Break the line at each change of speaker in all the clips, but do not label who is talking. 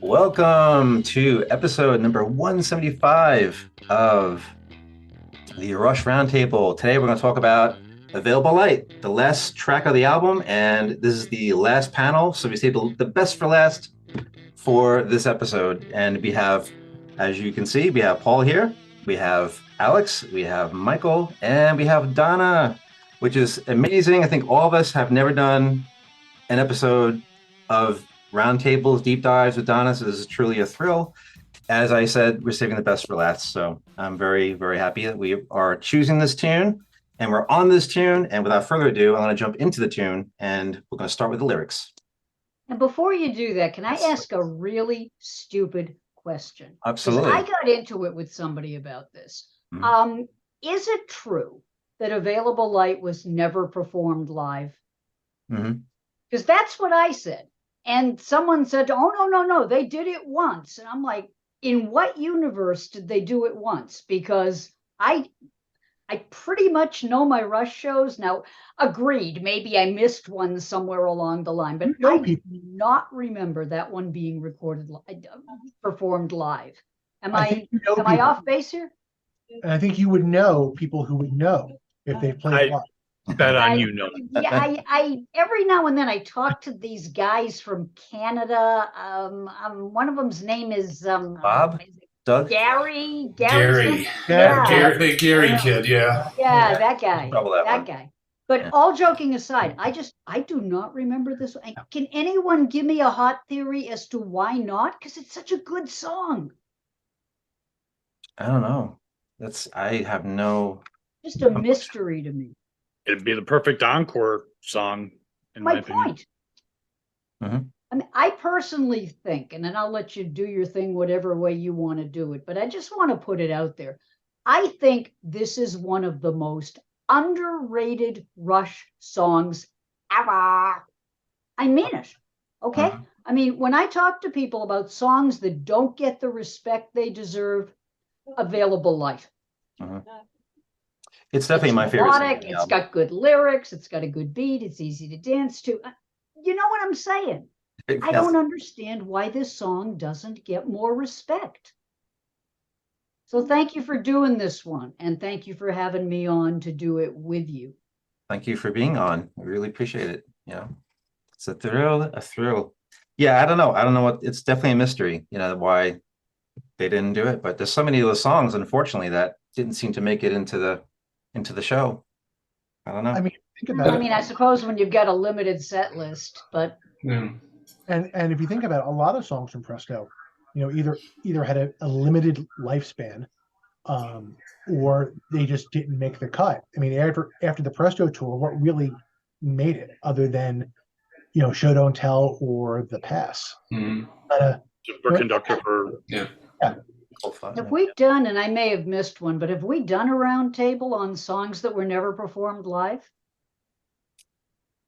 Welcome to episode number 175 of the Rush Roundtable. Today we're going to talk about Available Light, the last track of the album, and this is the last panel. So we saved the best for last for this episode. And we have, as you can see, we have Paul here, we have Alex, we have Michael, and we have Donna, which is amazing. I think all of us have never done an episode of roundtables, deep dives with Donna, so this is truly a thrill. As I said, we're saving the best for last, so I'm very, very happy that we are choosing this tune, and we're on this tune, and without further ado, I'm going to jump into the tune, and we're going to start with the lyrics.
And before you do that, can I ask a really stupid question?
Absolutely.
I got into it with somebody about this. Mm-hmm. Is it true that Available Light was never performed live?
Mm-hmm.
Because that's what I said. And someone said, oh, no, they did it once. And I'm like, in what universe did they do it once? Because I pretty much know my Rush shows. Now, agreed, maybe I missed one somewhere along the line, but I do not remember that one being performed live. Am I off base here?
And I think you would know people who would know if they played live.
Bet on you know.
Yeah, I every now and then I talk to these guys from Canada. One of them's name is
Bob, Doug,
Gary,
Gary kid, yeah.
Yeah, that guy. But all joking aside, I do not remember this. Can anyone give me a hot theory as to why not? Because it's such a good song.
I don't know. I have no.
Just a mystery to me.
It'd be the perfect encore song, in my point.
Mm-hmm.
I mean, I personally think, and then I'll let you do your thing whatever way you want to do it, but I just want to put it out there. I think this is one of the most underrated Rush songs ever. I mean it. Okay? Mm-hmm. I mean, when I talk to people about songs that don't get the respect they deserve, Available Light.
Mm-hmm. It's definitely my favorite song.
It's got good lyrics. It's got a good beat. It's easy to dance to. You know what I'm saying? I don't understand why this song doesn't get more respect. So thank you for doing this one. And thank you for having me on to do it with you.
Thank you for being on. I really appreciate it. Yeah. It's a thrill. Yeah, I don't know what, it's definitely a mystery, why they didn't do it. But there's so many of those songs, unfortunately, that didn't seem to make it into the show. I don't know.
I mean, think about it.
I suppose when you've got a limited set list, but
yeah. And if you think about it, a lot of songs from Presto, either had a limited lifespan, or they just didn't make the cut. I mean, after the Presto tour, what really made it other than Show Don't Tell or The Pass?
Mm-hmm. For Conductor for
yeah.
Have we done, and I may have missed one, but have we done a round table on songs that were never performed live?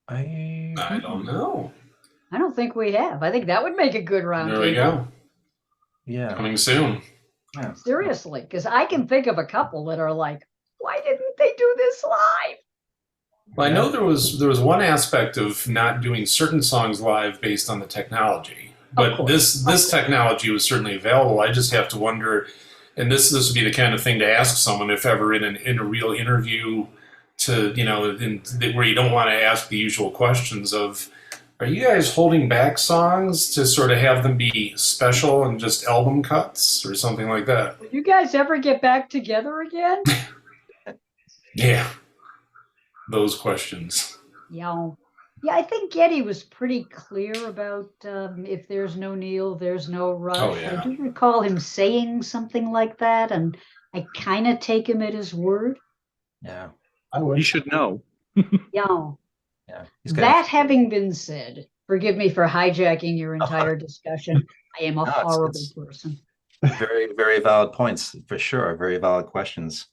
I don't know.
I don't think we have. I think that would make a good round table.
There we go.
Yeah.
Coming soon.
Yeah.
Seriously, because I can think of a couple that are like, why didn't they do this live?
Well, I know there was one aspect of not doing certain songs live based on the technology. But this technology was certainly available. I just have to wonder, and this would be the kind of thing to ask someone if ever in a real interview, to where you don't want to ask the usual questions of, are you guys holding back songs to sort of have them be special and just album cuts or something like that?
Will you guys ever get back together again?
Yeah, those questions.
Yeah, I think Geddy was pretty clear about if there's no Neil, there's no Rush.
Oh, yeah.
I do recall him saying something like that, and I kind of take him at his word.
Yeah.
You should know.
Yeah.
Yeah.
That having been said, forgive me for hijacking your entire discussion. I am a horrible person.
Very, very valid points, for sure. Very valid questions.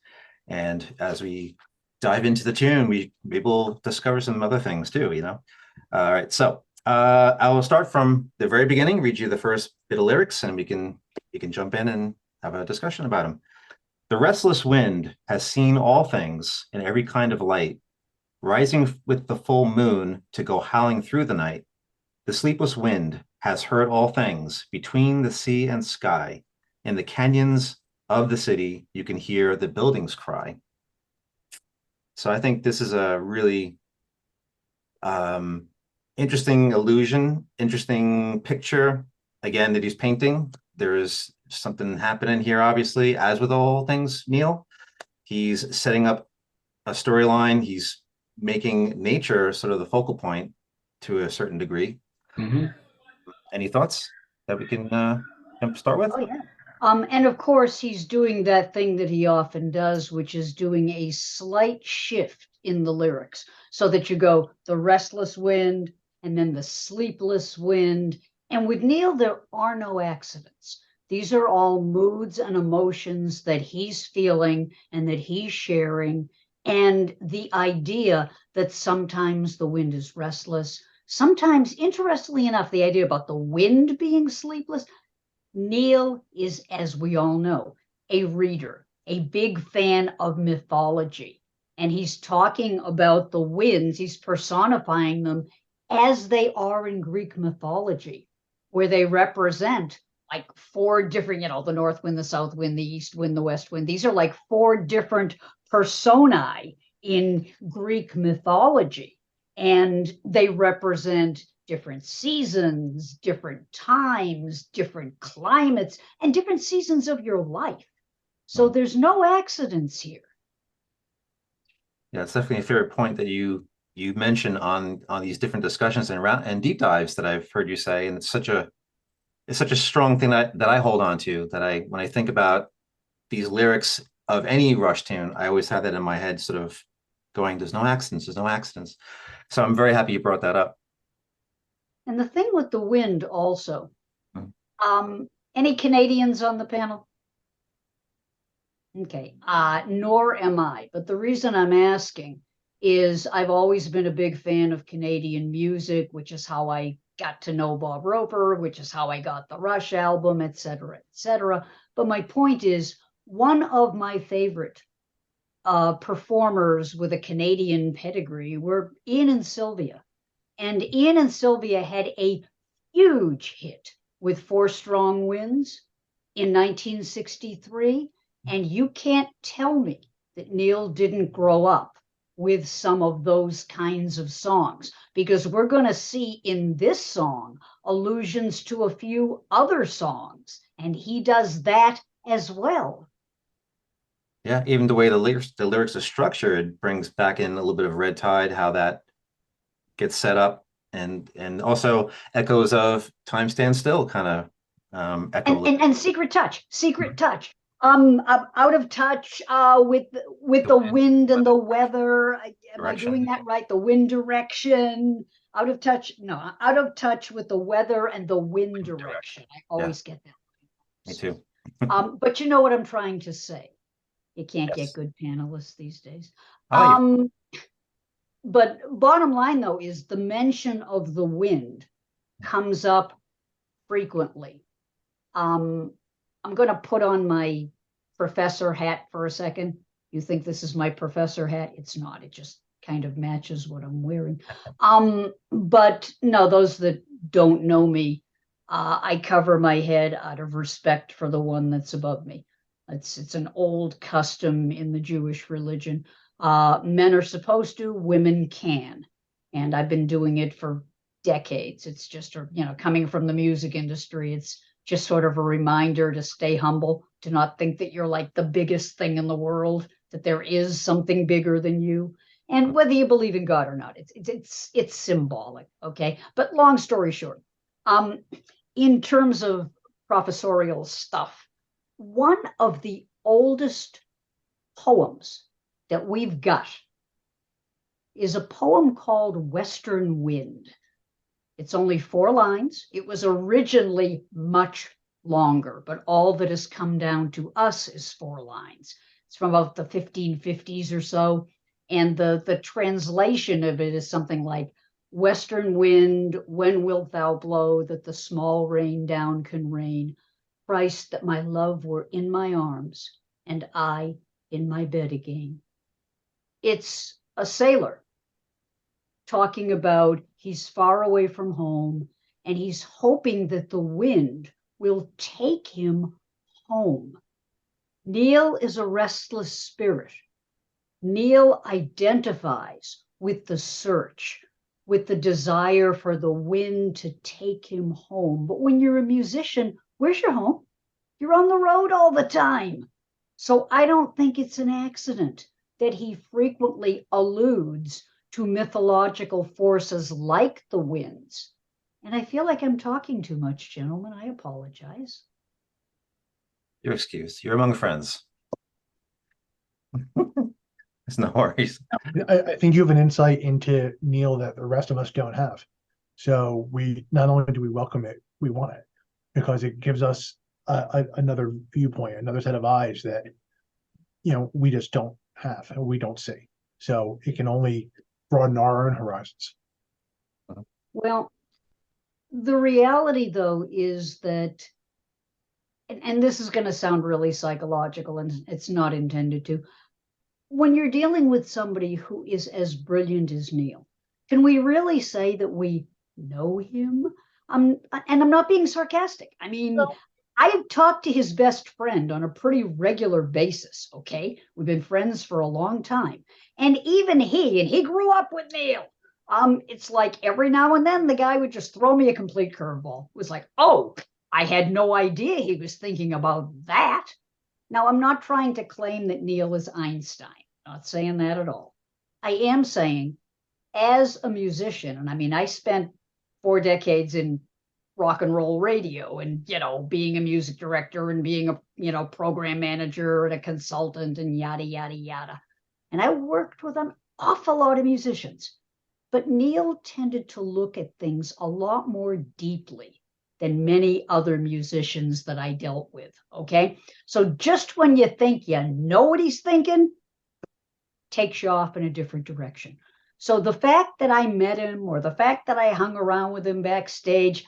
And as we dive into the tune, we will discover some other things too, All right, so I will start from the very beginning, read you the first bit of lyrics, and you can jump in and have a discussion about them. The restless wind has seen all things in every kind of light, rising with the full moon to go howling through the night. The sleepless wind has heard all things between the sea and sky. In the canyons of the city, you can hear the buildings cry. So I think this is a really interesting illusion, interesting picture, again, that he's painting. There is something happening here, obviously, as with all things, Neil. He's setting up a storyline. He's making nature sort of the focal point to a certain degree.
Mm-hmm.
Any thoughts that we can start with?
Oh, yeah. And of course, he's doing that thing that he often does, which is doing a slight shift in the lyrics so that you go the restless wind and then the sleepless wind. And with Neil, there are no accidents. These are all moods and emotions that he's feeling and that he's sharing. And the idea that sometimes the wind is restless, sometimes, interestingly enough, the idea about the wind being sleepless. Neil is, as we all know, a reader, a big fan of mythology. And he's talking about the winds, he's personifying them as they are in Greek mythology, where they represent like four different, the north wind, the south wind, the east wind, the west wind. These are like four different personae in Greek mythology. And they represent different seasons, different times, different climates, and different seasons of your life. So there's no accidents here.
Yeah, it's definitely a favorite point that you mentioned on these different discussions and deep dives that I've heard you say, and it's such a strong thing that I hold on to. That when I think about these lyrics of any Rush tune, I always have that in my head, sort of going, "There's no accidents. There's no accidents." So I'm very happy you brought that up.
And the thing with the wind also, any Canadians on the panel? Okay, nor am I. But the reason I'm asking is I've always been a big fan of Canadian music, which is how I got to know Bob Roper, which is how I got the Rush album, et cetera, et cetera. But my point is, one of my favorite performers with a Canadian pedigree were Ian and Sylvia. And Ian and Sylvia had a huge hit with Four Strong Winds in 1963. And you can't tell me that Neil didn't grow up with some of those kinds of songs, because we're going to see in this song allusions to a few other songs, and he does that as well.
Yeah, even the way the lyrics are structured brings back in a little bit of Red Tide, how that gets set up, and also echoes of Time Stands Still kind of echo.
And Secret Touch. Out of touch with the wind and the weather. Am I doing that right? The wind direction. Out of touch. No, out of touch with the weather and the wind direction. I always get that.
Me too.
But you know what I'm trying to say. You can't get good panelists these days. But bottom line, though, is the mention of the wind comes up frequently. I'm going to put on my professor hat for a second. You think this is my professor hat? It's not. It just kind of matches what I'm wearing. But no, those that don't know me, I cover my head out of respect for the one that's above me. It's an old custom in the Jewish religion. Men are supposed to, women can. And I've been doing it for decades. It's just, coming from the music industry, it's just sort of a reminder to stay humble, to not think that you're like the biggest thing in the world, that there is something bigger than you. And whether you believe in God or not, it's symbolic, okay? But long story short, in terms of professorial stuff, one of the oldest poems that we've got is a poem called Western Wind. It's only 4 lines. It was originally much longer, but all that has come down to us is 4 lines. It's from about the 1550s or so. And the translation of it is something like, Western wind, when wilt thou blow, that the small rain down can rain? Christ, that my love were in my arms, and I in my bed again. It's a sailor talking about he's far away from home and he's hoping that the wind will take him home. Neil is a restless spirit. Neil identifies with the search, with the desire for the wind to take him home. But when you're a musician, where's your home? You're on the road all the time. So I don't think it's an accident that he frequently alludes to mythological forces like the winds. And I feel like I'm talking too much, gentlemen. I apologize.
You're excused. You're among friends. It's no worries.
I think you have an insight into Neil that the rest of us don't have. So we not only do we welcome it, we want it, because it gives us another viewpoint, another set of eyes that we just don't have and we don't see. So it can only broaden our own horizons.
Well, the reality, though, is that, and this is going to sound really psychological, and it's not intended to, when you're dealing with somebody who is as brilliant as Neil, can we really say that we know him? And I'm not being sarcastic. I mean, no. I've talked to his best friend on a pretty regular basis, okay? We've been friends for a long time. And even he grew up with Neil. It's like every now and then the guy would just throw me a complete curveball. It was like, oh, I had no idea he was thinking about that. Now, I'm not trying to claim that Neil is Einstein. I'm not saying that at all. I am saying, as a musician, and I mean, I spent 4 decades in rock and roll radio and, being a music director and being a, program manager and a consultant and yada, yada, yada. And I worked with an awful lot of musicians. But Neil tended to look at things a lot more deeply than many other musicians that I dealt with, okay? So just when you think you know what he's thinking, takes you off in a different direction. So the fact that I met him or the fact that I hung around with him backstage,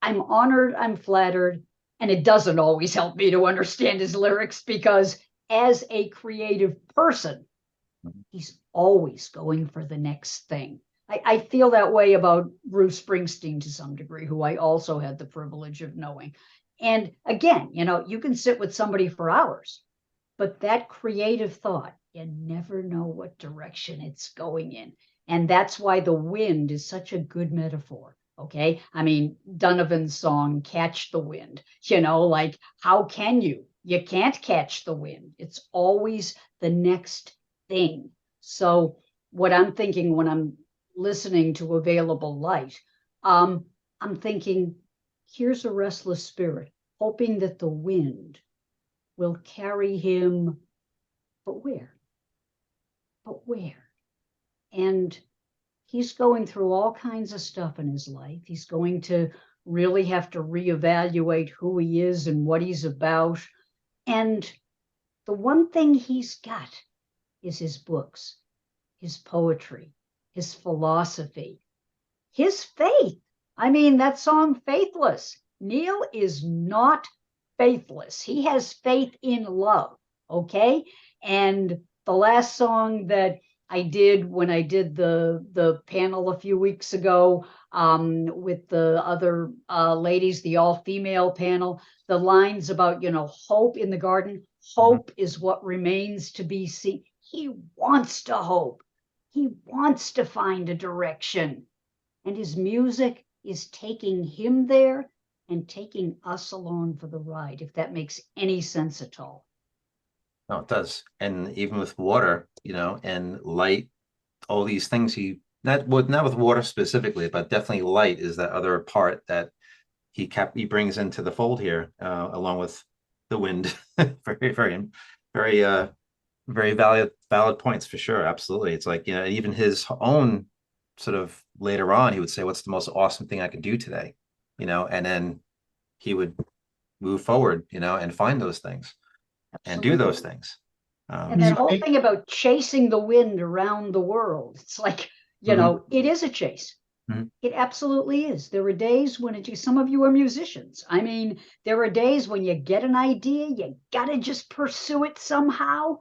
I'm honored, I'm flattered, and it doesn't always help me to understand his lyrics because as a creative person, he's always going for the next thing. I feel that way about Bruce Springsteen to some degree, who I also had the privilege of knowing. And again, you can sit with somebody for hours, but that creative thought, you never know what direction it's going in. And that's why the wind is such a good metaphor. Okay. I mean, Donovan's song, Catch the Wind, like, how can you? You can't catch the wind. It's always the next thing. So what I'm thinking when I'm listening to Available Light, I'm thinking, here's a restless spirit, hoping that the wind will carry him, but where? But where? And he's going through all kinds of stuff in his life. He's going to really have to reevaluate who he is and what he's about. And the one thing he's got is his books, his poetry, his philosophy, his faith. I mean, that song, Faithless. Neil is not faithless. He has faith in love, okay? And the last song that I did when I did the panel a few weeks ago with the other ladies, the all-female panel, the lines about, hope in the garden. Hope is what remains to be seen. He wants to hope. He wants to find a direction. And his music is taking him there and taking us along for the ride, if that makes any sense at all.
No, it does. And even with water, and light, all these things, not with water specifically, but definitely light is that other part that he brings into the fold here, along with the wind. Very, very, very, very valid points for sure. Absolutely. It's like, even his own sort of later on, he would say, what's the most awesome thing I could do today? And then he would move forward, and find those things. Absolutely. And do those things.
And that whole thing about chasing the wind around the world, it's like, it is a chase. Mm-hmm. It absolutely is. There are days when some of you are musicians. I mean, there are days when you get an idea, you got to just pursue it somehow.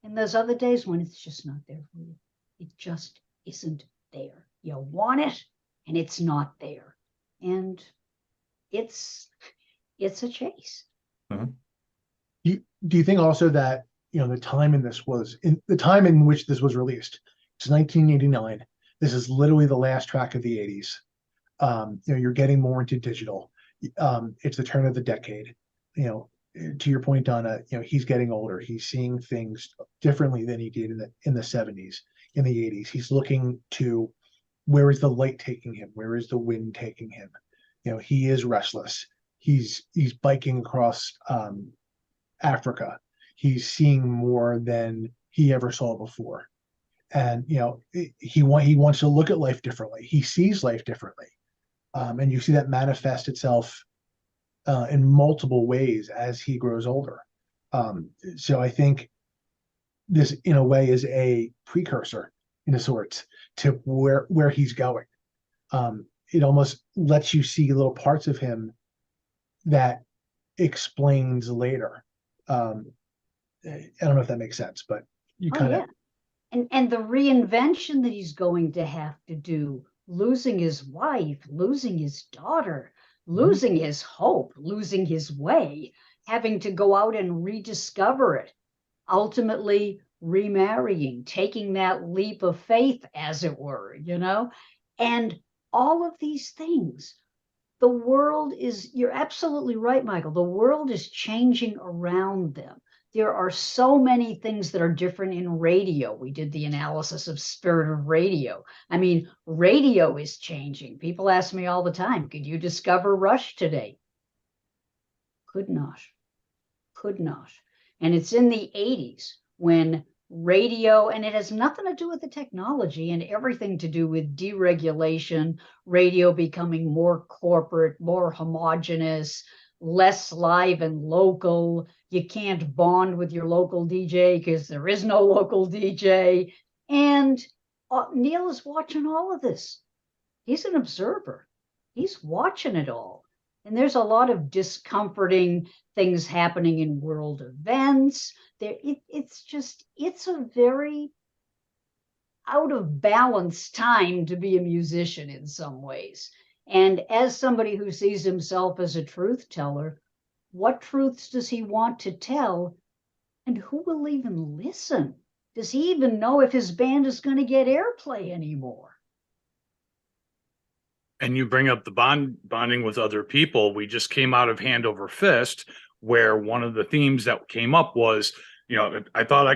And there's other days when it's just not there for you. It just isn't there. You want it and it's not there. and it's a chase.
Do you think also that, the time in this was the time in which this was released? It's 1989. This is literally the last track of the 80s. You're getting more into digital. It's the turn of the decade. To your point, Donna, he's getting older. He's seeing things differently than he did in the 70s, in the 80s. He's looking to, where is the light taking him? Where is the wind taking him? He is restless. He's biking across Africa. He's seeing more than he ever saw before. And he wants to look at life differently. He sees life differently. And you see that manifest itself in multiple ways as he grows older. So I think this, in a way, is a precursor, in a sorts, to where he's going. It almost lets you see little parts of him that explains later. I don't know if that makes sense, but you kind of.
And the reinvention that he's going to have to do, losing his wife, losing his daughter, losing his hope, losing his way, having to go out and rediscover it, ultimately remarrying, taking that leap of faith, as it were, and all of these things. The world is, you're absolutely right, Michael, the world is changing around them. There are so many things that are different in radio. We did the analysis of Spirit of Radio. I mean, radio is changing. People ask me all the time, could you discover Rush today? Could not. And it's in the 80s when radio, and it has nothing to do with the technology and everything to do with deregulation, radio becoming more corporate, more homogenous, less live and local. You can't bond with your local DJ because there is no local DJ. And Neil is watching all of this. He's an observer. He's watching it all. And there's a lot of discomforting things happening in world events. It's a very out of balance time to be a musician in some ways. And as somebody who sees himself as a truth teller, what truths does he want to tell? And who will even listen? Does he even know if his band is going to get airplay anymore?
And you bring up the bonding with other people. We just came out of Hand Over Fist, where one of the themes that came up was, I thought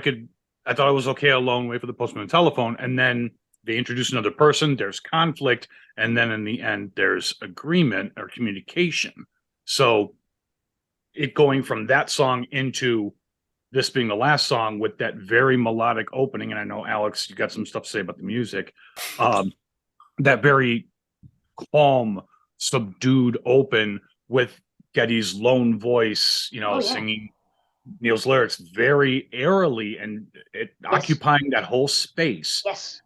I was okay alone, wait for the postman telephone. And then they introduce another person, there's conflict. And then in the end, there's agreement or communication. So it going from that song into this being the last song with that very melodic opening. And I know, Alex, you got some stuff to say about the music. That very calm, subdued open with Geddy's lone voice, singing Neil's lyrics very airily and occupying that whole space.
Yes.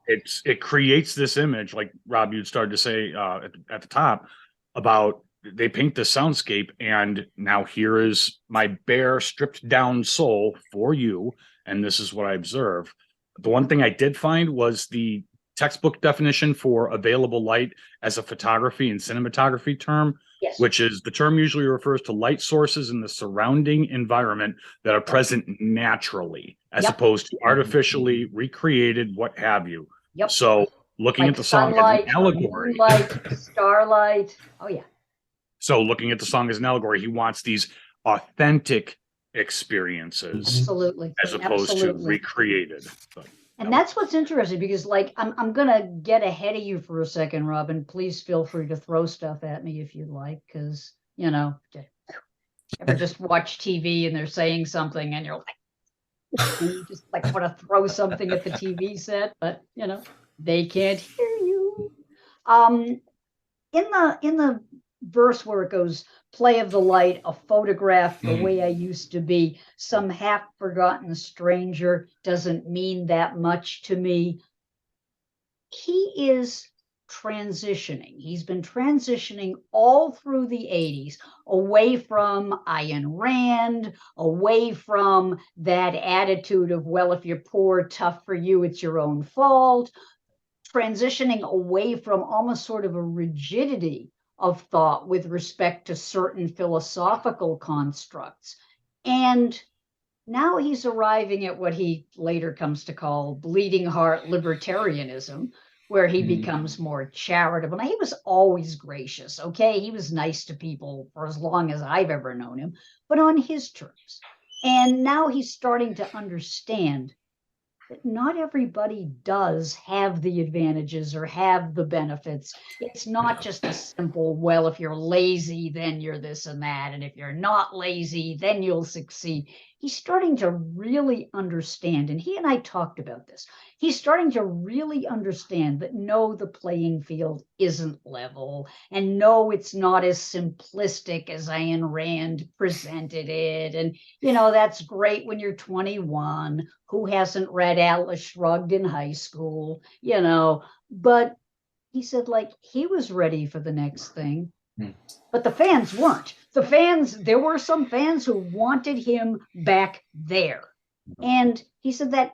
It creates this image, like Rob, you'd started to say at the top, about they paint the soundscape, and now here is my bare, stripped down soul for you, and this is what I observe. The one thing I did find was the textbook definition for available light as a photography and cinematography term, which is the term usually refers to light sources in the surrounding environment that are present naturally, as opposed to artificially recreated, what have you. So looking at the song as an allegory,
moonlight, starlight. Oh yeah.
So looking at the song as an allegory, he wants these authentic experiences,
absolutely,
as opposed to recreated.
And that's what's interesting, because I'm gonna get ahead of you for a second, Robin. Please feel free to throw stuff at me if you'd like, because ever just watch TV and they're saying something and you're like, you just like want to throw something at the TV set, but they can't hear you. In the verse where it goes, play of the light, a photograph, the way I used to be, some half forgotten stranger doesn't mean that much to me. He is transitioning. He's been transitioning all through the 80s, away from Ayn Rand, away from that attitude of, well, if you're poor, tough for you, it's your own fault, transitioning away from almost sort of a rigidity of thought with respect to certain philosophical constructs. And now he's arriving at what he later comes to call bleeding heart libertarianism, where he becomes more charitable. Now, he was always gracious, okay? He was nice to people for as long as I've ever known him, but on his terms. And now he's starting to understand that not everybody does have the advantages or have the benefits. It's not just a simple, well, if you're lazy, then you're this and that. And if you're not lazy, then you'll succeed. He's starting to really understand, and he and I talked about this. He's starting to really understand that no, the playing field isn't level, and no, it's not as simplistic as Ayn Rand presented it. And, you know, that's great when you're 21. Who hasn't read Atlas Shrugged in high school, you know? But he said, like, he was ready for the next thing. But the fans weren't. There were some fans who wanted him back there. And he said that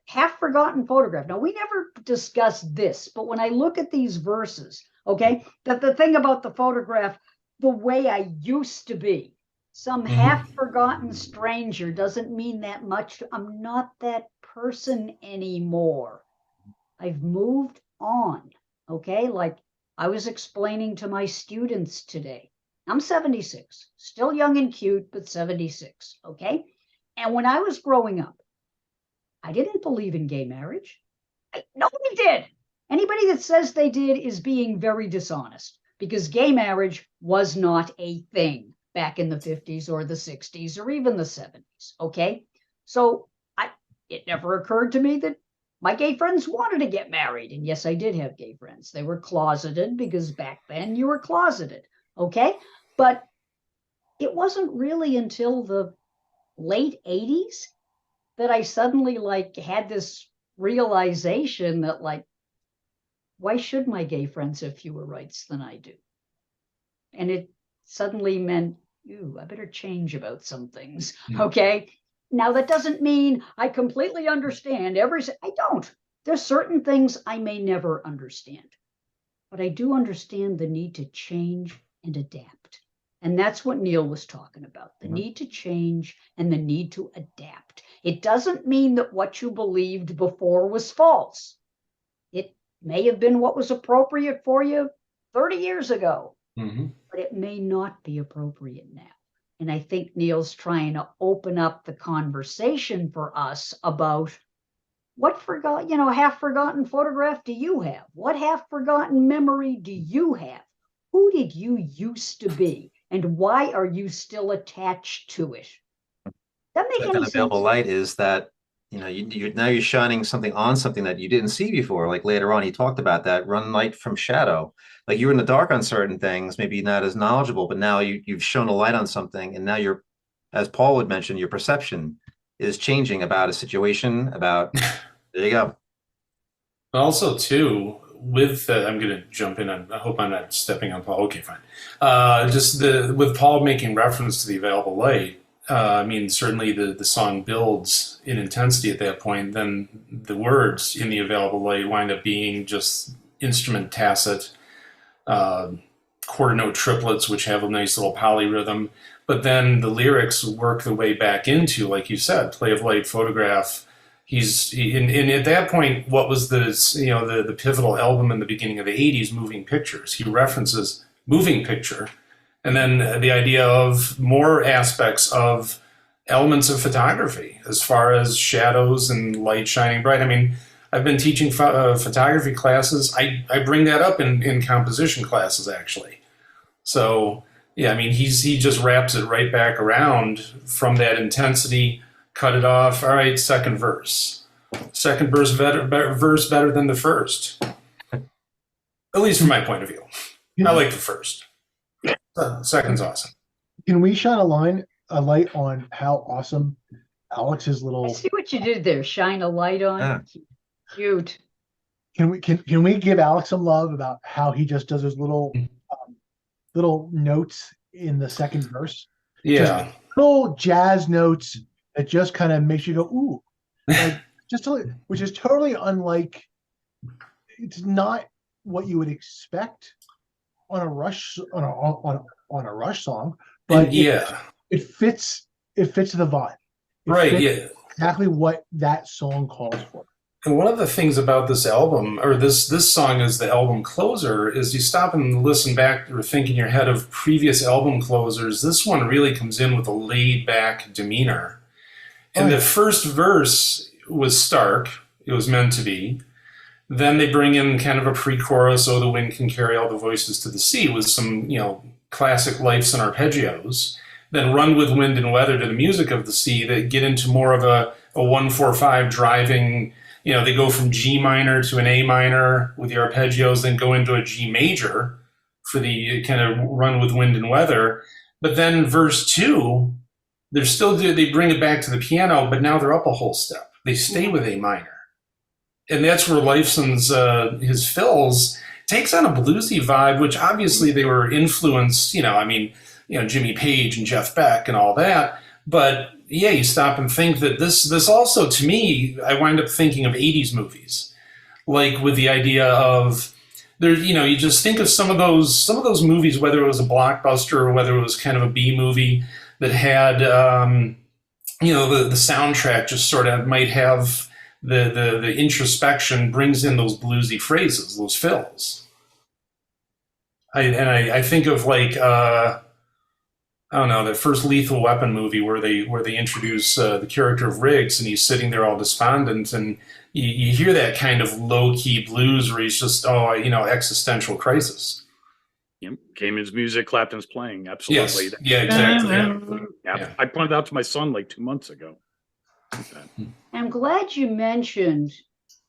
half-forgotten photograph. Now, we never discussed this, but when I look at these verses, okay, that the thing about the photograph, the way I used to be, some half-forgotten stranger doesn't mean that much. I'm not that person anymore. I've moved on, okay? Like I was explaining to my students today. I'm 76, still young and cute, but 76, okay? And when I was growing up, I didn't believe in gay marriage. Nobody did. Anybody that says they did is being very dishonest, because gay marriage was not a thing back in the 50s or the 60s or even the 70s, okay? So it never occurred to me that my gay friends wanted to get married. And yes, I did have gay friends. They were closeted because back then you were closeted, okay? But it wasn't really until the late 80s that I suddenly like had this realization that like, why should my gay friends have fewer rights than I do? And it suddenly meant, ooh, I better change about some things, okay? Now, that doesn't mean I completely understand I don't. There's certain things I may never understand, but I do understand the need to change and adapt. And that's what Neil was talking about, the need to change and the need to adapt. It doesn't mean that what you believed before was false. It may have been what was appropriate for you 30 years ago, but it may not be appropriate now. And I think Neil's trying to open up the conversation for us about what half-forgotten photograph do you have? What half-forgotten memory do you have? Who did you used to be? And why are you still attached to it? That make any sense?
Available light is that, you know, you're shining something on something that you didn't see before. Like later on, he talked about that, run light from shadow. Like you were in the dark on certain things, maybe not as knowledgeable, but now you've shown a light on something. And now as Paul would mention, your perception is changing about a situation, there you go.
But also too, with I'm going to jump in. I hope I'm not stepping on Paul. Okay, fine. With Paul making reference to the available light, I mean, certainly the song builds in intensity at that point. Then the words in the available light wind up being just instrument tacit, quarter note triplets, which have a nice little polyrhythm. But then the lyrics work the way back into, like you said, play of light, photograph. And at that point, what was the pivotal album in the beginning of the 80s, Moving Pictures? He references Moving Picture. And then the idea of more aspects of elements of photography as far as shadows and light shining bright. I mean, I've been teaching photography classes. I bring that up in composition classes, actually. So, yeah, I mean, he just wraps it right back around from that intensity, cut it off. All right, second verse. Second verse better than the first. At least from my point of view. I like the first. Second's awesome.
Can we shine a light on how awesome Alex's little?
I see what you did there. Shine a light on.
Yeah.
Cute.
Can we give Alex some love about how he just does his little notes in the second verse?
Yeah.
Just little jazz notes that just kind of makes you go ooh, like which is totally unlike. It's not what you would expect on a Rush on a Rush song, but it fits the vibe. It
right.
fits
Yeah.
exactly what that song calls for.
And one of the things about this album, or this song as the album closer, is you stop and listen back or think in your head of previous album closers. This one really comes in with a laid back demeanor. And the first verse was stark. It was meant to be. Then they bring in kind of a pre-chorus, "Oh, the wind can carry all the voices to the sea," with some, classic lifes and arpeggios. Then "Run with wind and weather" to the music of the sea that get into more of a 1-4-5 driving. They go from G minor to an A minor with the arpeggios, then go into a G major for the kind of "Run with wind and weather." But then verse 2, they bring it back to the piano, but now they're up a whole step. They stay with A minor. And that's where Lifeson's his fills takes on a bluesy vibe, which obviously they were influenced, Jimmy Page and Jeff Beck and all that. But yeah, you stop and think that this also, to me, I wind up thinking of 80s movies, like with the idea of you just think of some of those movies, whether it was a blockbuster or whether it was kind of a B movie that had the soundtrack just sort of might have the introspection, brings in those bluesy phrases, those fills. I think of I don't know, the first Lethal Weapon movie where they introduce the character of Riggs, and he's sitting there all despondent, and you hear that kind of low key blues where he's just existential crisis.
Yep. Cayman's music, Clapton's playing. Absolutely.
Yes. Yeah, exactly.
Yeah. I pointed out to my son like 2 months ago.
I'm glad you mentioned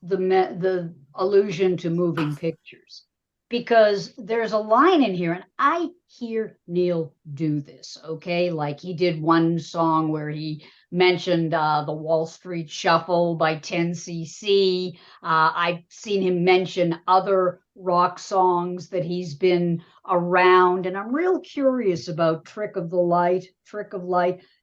the allusion to moving pictures, because there's a line in here, and I hear Neil do this, okay? Like he did one song where he mentioned the Wall Street Shuffle by 10cc. I've seen him mention other rock songs that he's been around, and I'm real curious about Trick of Light.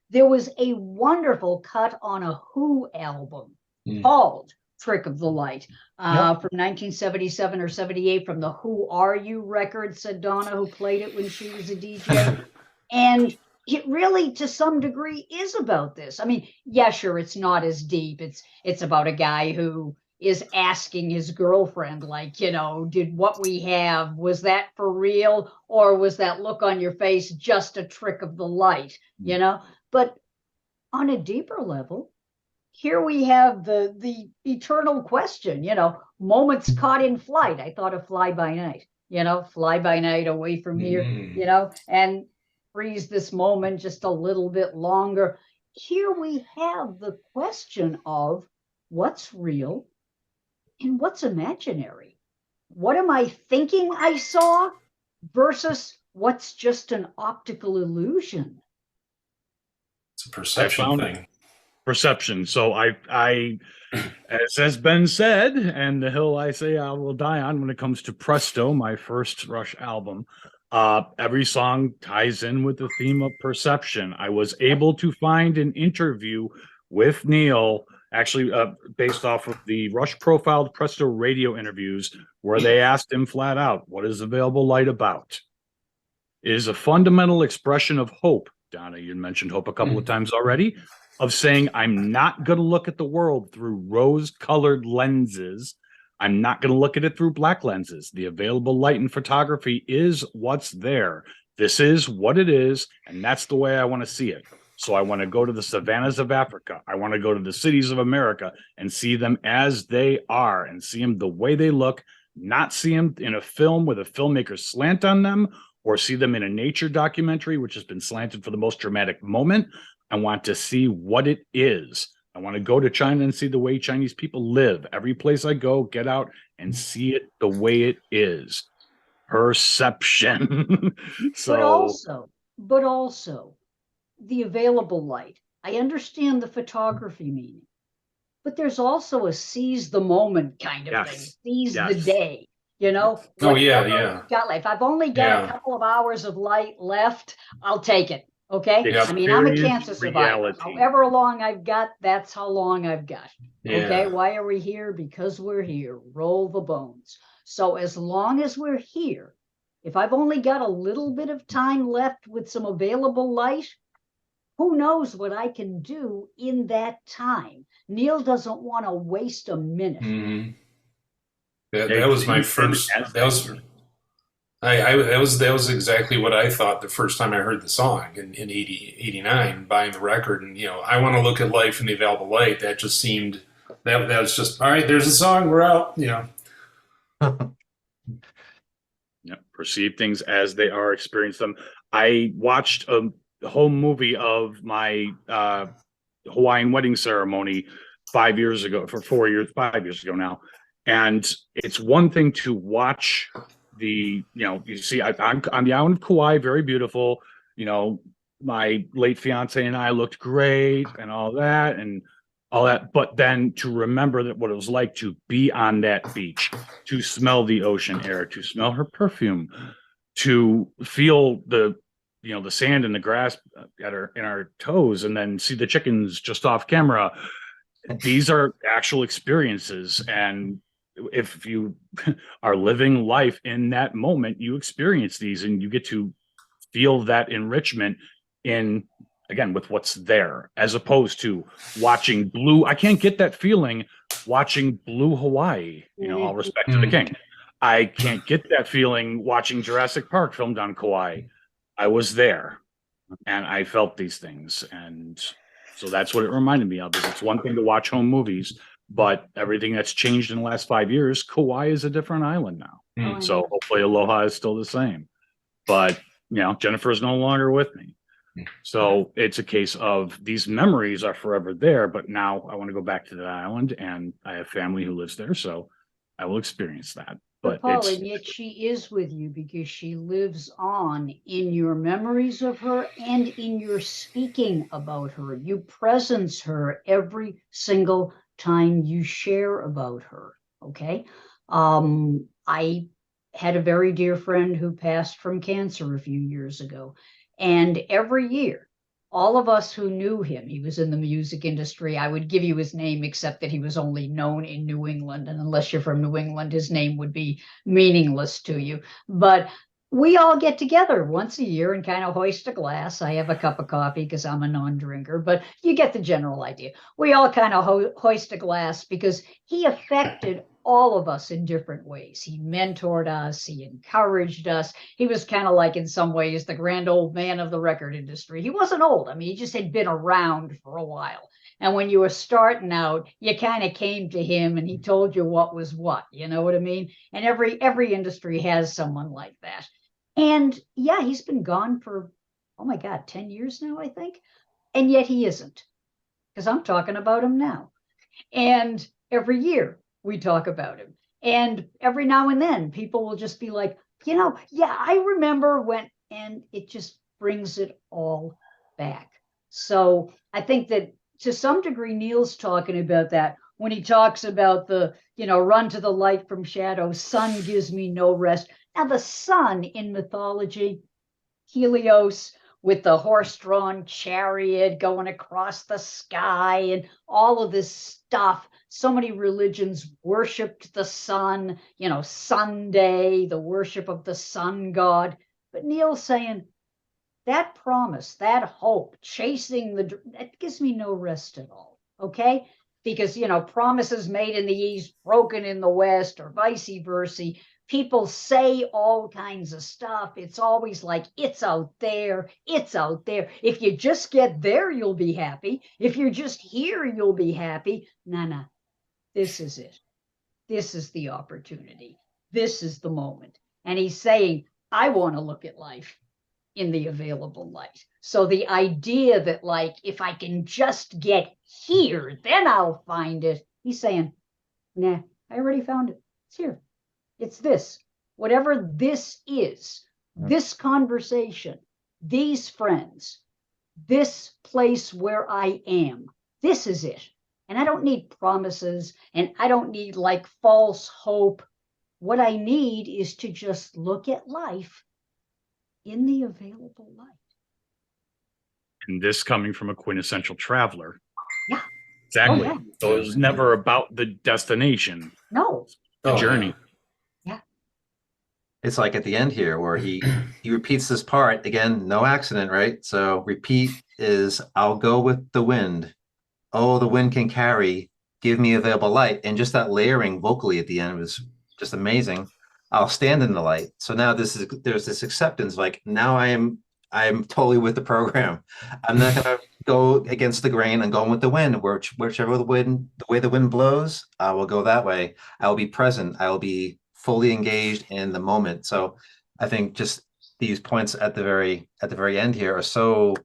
There was a wonderful cut on a Who album called Trick of the Light from 1977 or 78 from the Who Are You record, said Donna, who played it when she was a DJ. And it really, to some degree, is about this. I mean, yeah, sure, it's not as deep. It's about a guy who is asking his girlfriend, like, did what we have, was that for real? Or was that look on your face just a trick of the light, But on a deeper level, here we have the eternal question, moments caught in flight. I thought of Fly By Night, fly by night away from here, and freeze this moment just a little bit longer. Here we have the question of what's real and what's imaginary. What am I thinking I saw versus what's just an optical illusion?
It's a perception thing.
Perception. So I as has been said, and the hill I say I will die on when it comes to Presto, my first Rush album, every song ties in with the theme of perception. I was able to find an interview with Neil, actually based off of the Rush profiled Presto radio interviews, where they asked him flat out, "What is Available Light about?" It is a fundamental expression of hope. Donna, you mentioned hope a couple of times already, of saying, I'm not going to look at the world through rose-colored lenses. I'm not going to look at it through black lenses. The available light in photography is what's there. This is what it is, and that's the way I want to see it. So I want to go to the savannas of Africa. I want to go to the cities of America and see them as they are and see them the way they look, not see them in a film with a filmmaker's slant on them, or see them in a nature documentary, which has been slanted for the most dramatic moment. I want to see what it is. I want to go to China and see the way Chinese people live. Every place I go, get out and see it the way it is. Perception.
But also, the available light. I understand the photography meaning, but there's also a seize the moment kind of thing. Seize the day.
Oh, yeah.
If I've only got a couple of hours of light left, I'll take it. Okay. I mean, I'm a cancer survivor. However long I've got, that's how long I've got. Yeah. Okay. Why are we here? Because we're here. Roll the bones. So as long as we're here, if I've only got a little bit of time left with some available light, who knows what I can do in that time? Neil doesn't want to waste a minute.
Mm-hmm. That was my first. That was exactly what I thought the first time I heard the song in 89, buying the record. And, I want to look at life in the available light. That just seemed, that was just, all right, there's a song, we're out,
Yeah, perceive things as they are, experience them. I watched a whole movie of my Hawaiian wedding ceremony 5 years ago, for 4 years, 5 years ago now. And it's one thing to watch you see, I'm on the island of Kauai, very beautiful. My late fiance and I looked great and all that. But then to remember that what it was like to be on that beach, to smell the ocean air, to smell her perfume, to feel the sand and the grass in our toes, and then see the chickens just off camera. These are actual experiences, and if you are living life in that moment, you experience these, and you get to feel that enrichment again with what's there, as opposed to watching blue. I can't get that feeling watching Blue Hawaii. All respect to the king. I can't get that feeling watching Jurassic Park filmed on Kauai. I was there and I felt these things. And so that's what it reminded me of. Is it's one thing to watch home movies, but everything that's changed in the last 5 years, Kauai is a different island now. So hopefully Aloha is still the same. But, Jennifer is no longer with me. So it's a case of these memories are forever there, but now I want to go back to the island, and I have family who lives there, so I will experience that.
But Paul, and yet she is with you because she lives on in your memories of her and in your speaking about her. You presence her every single time you share about her. Okay. I had a very dear friend who passed from cancer a few years ago. And every year, all of us who knew him, he was in the music industry. I would give you his name, except that he was only known in New England. And unless you're from New England, his name would be meaningless to you. But we all get together once a year and kind of hoist a glass. I have a cup of coffee because I'm a non-drinker, but you get the general idea. We all kind of hoist a glass because he affected all of us in different ways. He mentored us. He encouraged us. He was kind of like, in some ways, the grand old man of the record industry. He wasn't old. I mean, he just had been around for a while. And when you were starting out, you kind of came to him and he told you what was what. You know what I mean? And every industry has someone like that. And yeah, he's been gone for, oh my God, 10 years now, I think. And yet he isn't, because I'm talking about him now. And every year we talk about him. And every now and then people will just be like, yeah, I remember when, and it just brings it all back. So I think that to some degree, Neil's talking about that when he talks about the, run to the light from shadow, sun gives me no rest. Now, the sun in mythology, Helios with the horse-drawn chariot going across the sky and all of this stuff. So many religions worshipped the sun, Sunday, the worship of the sun god. But Neil's saying that promise, that hope, chasing that gives me no rest at all, okay? Because, promises made in the East, broken in the West, or vice versa. People say all kinds of stuff. It's always like, it's out there. It's out there. If you just get there, you'll be happy. If you're just here, you'll be happy. No. This is it. This is the opportunity. This is the moment. And he's saying, I want to look at life in the available light. So the idea that, like, if I can just get here, then I'll find it. He's saying, nah, I already found it. It's here. It's this. Whatever this is, this conversation, these friends, this place where I am, this is it. And I don't need promises, and I don't need like false hope. What I need is to just look at life in the available light.
And this coming from a quintessential traveler.
Yeah.
Exactly. Oh, yeah. So it was never about the destination.
No.
The journey.
Yeah.
It's like at the end here where he repeats this part again, no accident, right? So repeat is I'll go with the wind. Oh, the wind can carry, give me available light. And just that layering vocally at the end was just amazing. I'll stand in the light. So now there's this acceptance, like now I'm totally with the program. I'm not gonna go against the grain. I'm going with the wind. Whichever the way the wind blows, I will go that way. I will be present. I will be fully engaged in the moment. So I think just these points at the very end here are so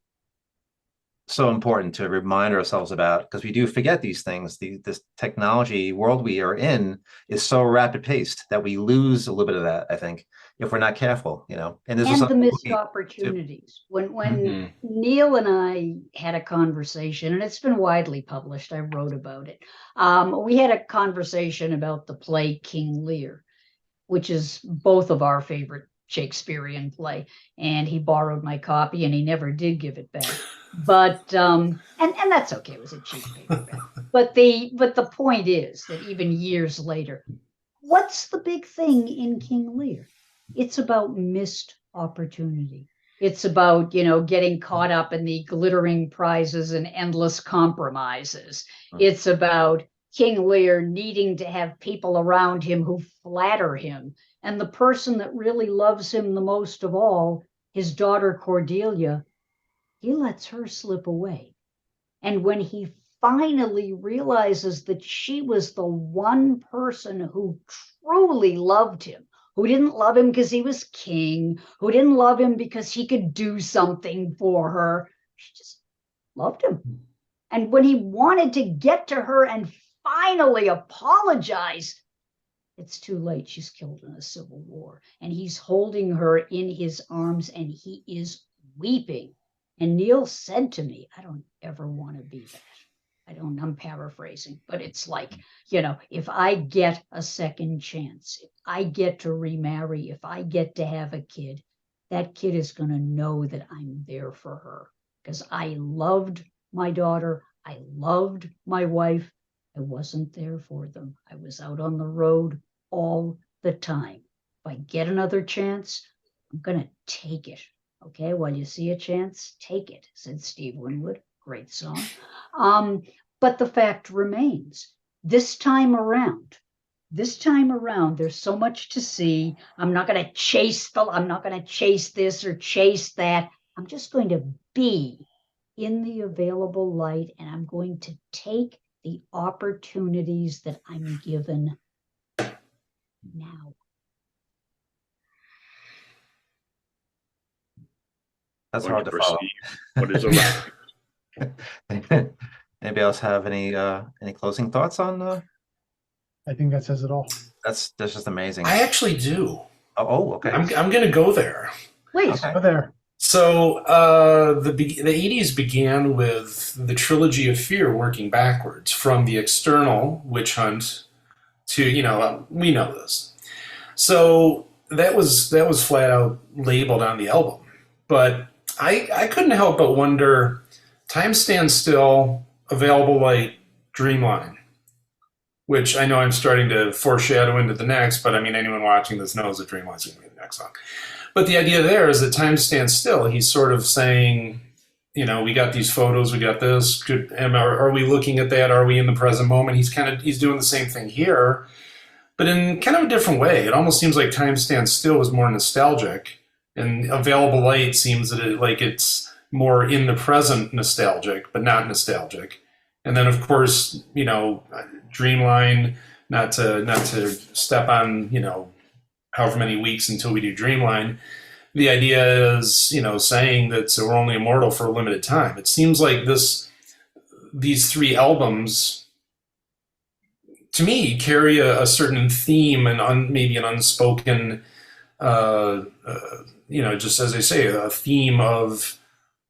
important to remind ourselves about, because we do forget these things. This technology world we are in is so rapid paced that we lose a little bit of that, I think, if we're not careful, And this was
And the missed
too.
opportunities. When Neil and I had a conversation, and it's been widely published, I wrote about it. We had a conversation about the play King Lear, which is both of our favorite Shakespearean play. And he borrowed my copy and he never did give it back. But and that's okay. It was a cheap paperback. But the point is that even years later, what's the big thing in King Lear? It's about missed opportunity. It's about, getting caught up in the glittering prizes and endless compromises. It's about King Lear needing to have people around him who flatter him. And the person that really loves him the most of all, his daughter Cordelia, he lets her slip away. And when he finally realizes that she was the one person who truly loved him, who didn't love him because he was king, who didn't love him because he could do something for her, she just loved him. And when he wanted to get to her and finally apologize, it's too late. She's killed in a civil war. And he's holding her in his arms and he is weeping. And Neil said to me, I don't ever want to be that. I'm paraphrasing, but it's like, if I get a second chance, if I get to remarry, if I get to have a kid, that kid is going to know that I'm there for her because I loved my daughter. I loved my wife. I wasn't there for them. I was out on the road all the time. If I get another chance, I'm going to take it. Okay, well, you see a chance, take it, said Steve Winwood. Great song. But the fact remains, this time around, there's so much to see. I'm not going to chase this or chase that. I'm just going to be in the available light, and I'm going to take the opportunities that I'm given now.
That's hard to follow.
What is around?
Anybody else have any closing thoughts on?
I think that says it all.
That's just amazing.
I actually do.
Oh, okay.
I'm going to go there.
Please.
Okay.
Go there.
So the 80s began with the trilogy of fear working backwards from the external witch hunt to, we know this. So that was flat out labeled on the album. But I couldn't help but wonder, Time Stands Still, Available Light, Dreamline, which I know I'm starting to foreshadow into the next, but I mean, anyone watching this knows that Dreamline's going to be the next song. But the idea there is that Time Stands Still. He's sort of saying, we got these photos, we got this. Are we looking at that? Are we in the present moment? He's doing the same thing here, but in kind of a different way. It almost seems like Time Stands Still is more nostalgic, and Available Light seems that it's more in the present nostalgic, but not nostalgic. And then, of course, Dreamline, not to step on, however many weeks until we do Dreamline. The idea is, saying that so we're only immortal for a limited time. It seems like these three albums, to me, carry a certain theme and maybe an unspoken, just as I say, a theme of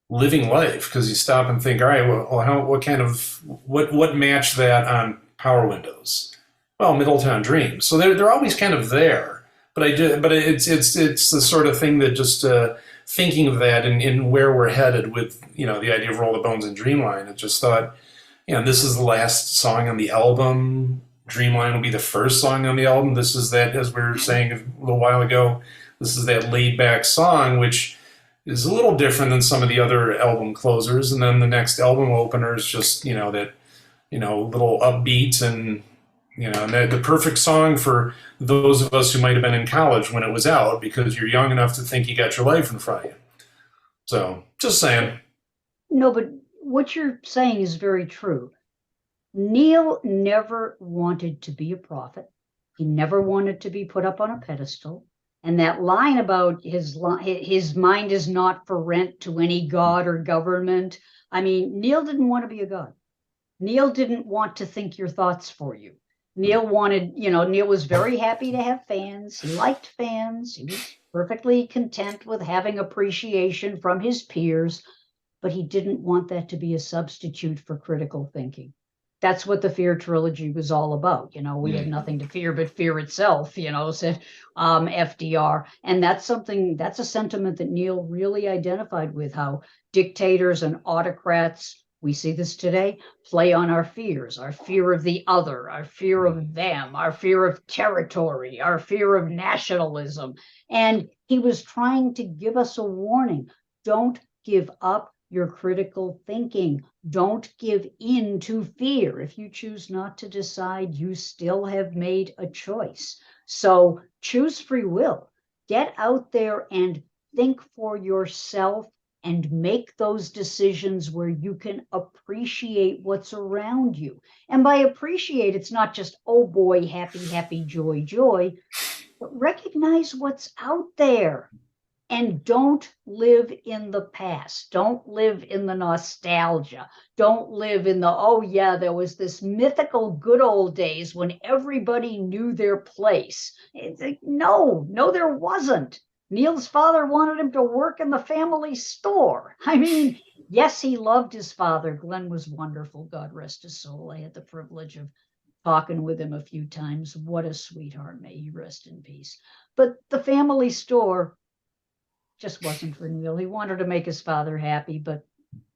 living life. Because you stop and think, all right, well, what matched that on Power Windows? Well, Middletown Dreams. So they're always kind of there. But it's the sort of thing that just thinking of that and where we're headed with the idea of Roll the Bones and Dreamline. I just thought, this is the last song on the album. Dreamline will be the first song on the album. This is that, as we were saying a little while ago, this is that laid back song, which is a little different than some of the other album closers. And then the next album opener is just, that, little upbeat and, and the perfect song for those of us who might have been in college when it was out, because you're young enough to think you got your life in front of you. So just saying.
No, but what you're saying is very true. Neil never wanted to be a prophet. He never wanted to be put up on a pedestal. And that line about his mind is not for rent to any god or government. I mean, Neil didn't want to be a god. Neil didn't want to think your thoughts for you. Neil wanted, Neil was very happy to have fans. He liked fans. He was perfectly content with having appreciation from his peers, but he didn't want that to be a substitute for critical thinking. That's what the Fear trilogy was all about. We had nothing to fear but fear itself, said FDR. And that's a sentiment that Neil really identified with, how dictators and autocrats, we see this today, play on our fears, our fear of the other, our fear of them, our fear of territory, our fear of nationalism. And he was trying to give us a warning. Don't give up your critical thinking. Don't give in to fear. If you choose not to decide, you still have made a choice. So choose free will. Get out there and think for yourself and make those decisions where you can appreciate what's around you. And by appreciate, it's not just, oh boy, happy, happy, joy, joy, but recognize what's out there. And don't live in the past. Don't live in the nostalgia. Don't live in the, oh yeah, there was this mythical good old days when everybody knew their place. It's like, no, there wasn't. Neil's father wanted him to work in the family store. I mean, yes, he loved his father. Glenn was wonderful. God rest his soul. I had the privilege of talking with him a few times. What a sweetheart. May he rest in peace. But the family store just wasn't for Neil. He wanted to make his father happy, but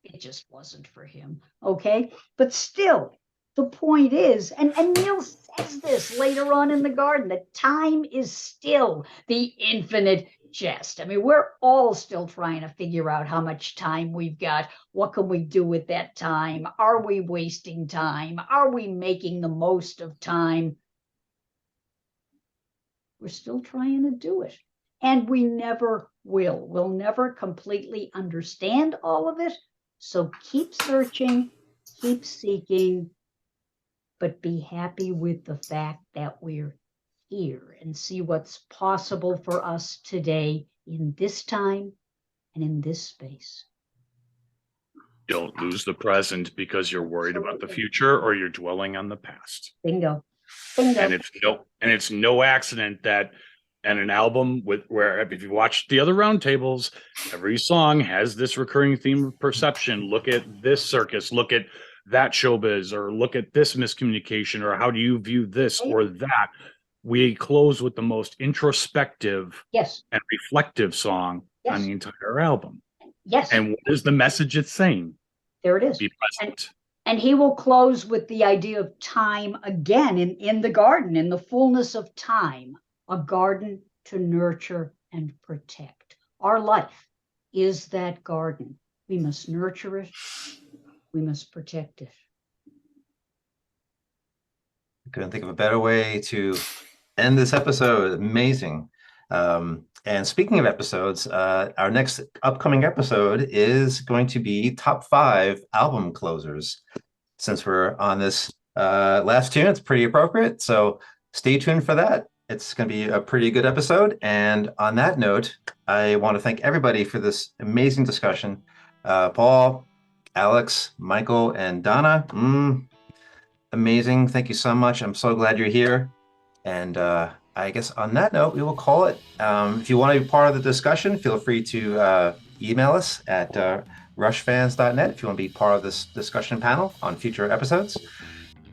it just wasn't for him. Okay. But still, the point is, and Neil says this later on in the garden, that time is still the infinite jest. I mean, we're all still trying to figure out how much time we've got. What can we do with that time? Are we wasting time? Are we making the most of time? We're still trying to do it. And we never will. We'll never completely understand all of it. So keep searching, keep seeking, but be happy with the fact that we're here and see what's possible for us today in this time and in this space.
Don't lose the present because you're worried about the future or you're dwelling on the past.
Bingo. Bingo.
And it's no accident that, and an album where if you watch the other roundtables, every song has this recurring theme of perception. Look at this circus, look at that showbiz, or look at this miscommunication, or how do you view this or that? We close with the most introspective and reflective song on the entire album.
Yes.
And what is the message it's saying?
There it is.
Be present.
And he will close with the idea of time again in the garden, in the fullness of time. A garden to nurture and protect. Our life is that garden. We must nurture it. We must protect it.
I couldn't think of a better way to end this episode. Amazing. And speaking of episodes, our next upcoming episode is going to be top 5 album closers. Since we're on this last tune, it's pretty appropriate. So stay tuned for that. It's going to be a pretty good episode. And on that note, I want to thank everybody for this amazing discussion. Paul, Alex, Michael, and Donna. Amazing. Thank you so much. I'm so glad you're here. And I guess on that note, we will call it. If you want to be part of the discussion, feel free to email us at rushfans.net if you want to be part of this discussion panel on future episodes.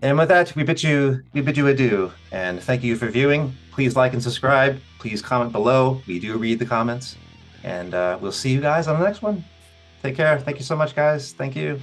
And with that, we bid you adieu, and thank you for viewing. Please like and subscribe. Please comment below. We do read the comments, and we'll see you guys on the next one. Take care. Thank you so much, guys. Thank you.